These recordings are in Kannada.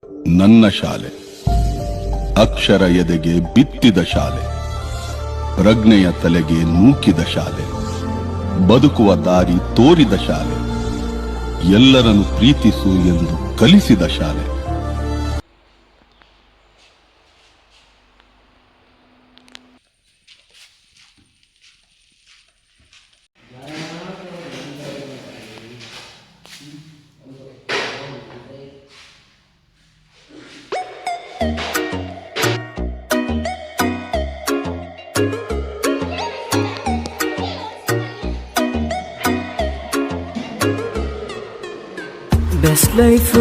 ನನ್ನ ಶಾಲೆ ಅಕ್ಷರ ಎದೆಗೆ ಬಿತ್ತಿದ ಶಾಲೆ, ಪ್ರಜ್ಞೆಯ ತಲೆಗೆ ನೂಕಿದ ಶಾಲೆ, ಬದುಕುವ ದಾರಿ ತೋರಿದ ಶಾಲೆ, ಎಲ್ಲರನ್ನು ಪ್ರೀತಿಸು ಎಂದು ಕಲಿಸಿದ ಶಾಲೆ. Best life,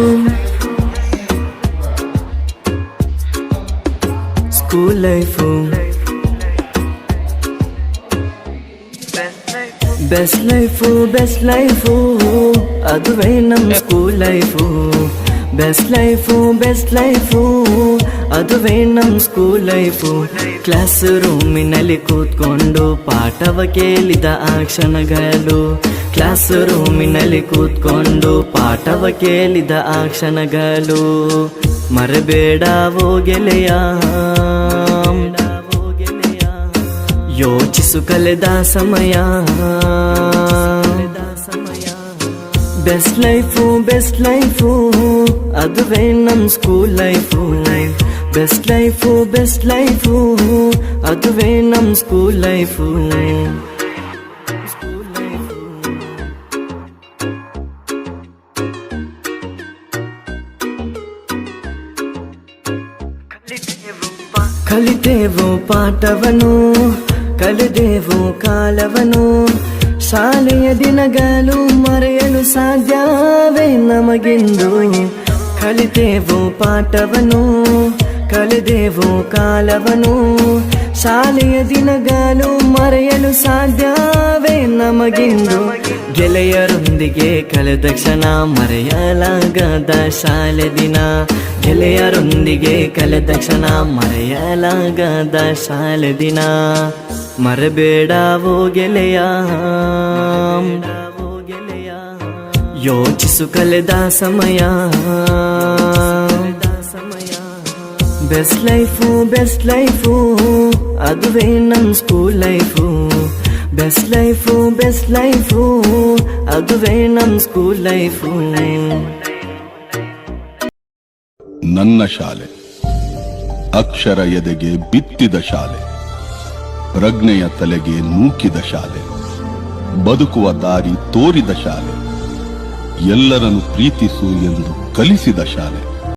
school life, best life, best life, aduve nam school life. Best life, best life, aduve nam school life. Class room inalli ಕೂತ್ಕೊಂಡು ಪಾಠವ ಕೇಳಿದ ಆ ಕ್ಷಣಗಳು, ಕ್ಲಾಸ್ ರೂಮಿನಲ್ಲಿ ಕೂತ್ಕೊಂಡು ಪಾಠವ ಕೇಳಿದ ಆ ಕ್ಷಣಗಳು. ಮರಬೇಡವೋ ಗೆಳೆಯ, ಯೋಚಿಸು ಕಳೆದ ಸಮಯ. ಬೆಸ್ಟ್ ಲೈಫು ಬೆಸ್ಟ್ ಲೈಫು ಅದುವೇ ನಮ್ school life. Best life best life ಅದುವೇ ನಮ್ ಸ್ಕೂಲ್ ಲೈಫು. ಕಲಿತೆವು ಪಾಠವನು, ಕಲಿದೆವು ಕಾಲವನು, ಶಾಲೆಯ ದಿನಗಳು ಮರೆಯಲು ಸಾಧ್ಯವೇ ನಮಗಿಂದು. ಕಲಿತೆವು ಪಾಠವನು, ಕಲಿದೆವು ಕಾಲವನು, ಶಾಲೆಯ ದಿನಗಳು ಮರೆಯಲು ಸಾಧ್ಯವೇ ನಮಗಿಂದು. ಗೆಳೆಯರೊಂದಿಗೆ ಕಳೆದ ಕ್ಷಣ ಮರೆಯಲಾಗದ ಶಾಲೆ ದಿನ, ಗೆಳೆಯರೊಂದಿಗೆ ಕಳೆದ ಕ್ಷಣ ಮರೆಯಲಾಗದ ಶಾಲೆ ದಿನ. ಮರಬೇಡವೋ ಗೆಳೆಯ, ಯೋಚಿಸು ಕಳೆದ ಸಮಯ. ಬೆಸ್ಟ್ ಲೈಫು ಬೆಸ್ಟ್ ಲೈಫು ಅದುವೇ ನಮ್ school life. Best life best life ಅದುವೇ ನಮ್ ಸ್ಕೂಲ್ ಲೈಫು. ನನ್ನ ಶಾಲೆ ಅಕ್ಷರ ಎದೆಗೆ ಬಿತ್ತಿದ ಶಾಲೆ, ಪ್ರಜ್ಞೆಯ ತಲೆಗೆ ನೂಕಿದ ಶಾಲೆ, ಬದುಕುವ ದಾರಿ ತೋರಿದ ಶಾಲೆ, ಎಲ್ಲರನ್ನು ಪ್ರೀತಿಸು ಎಂದು ಕಲಿಸಿದ ಶಾಲೆ.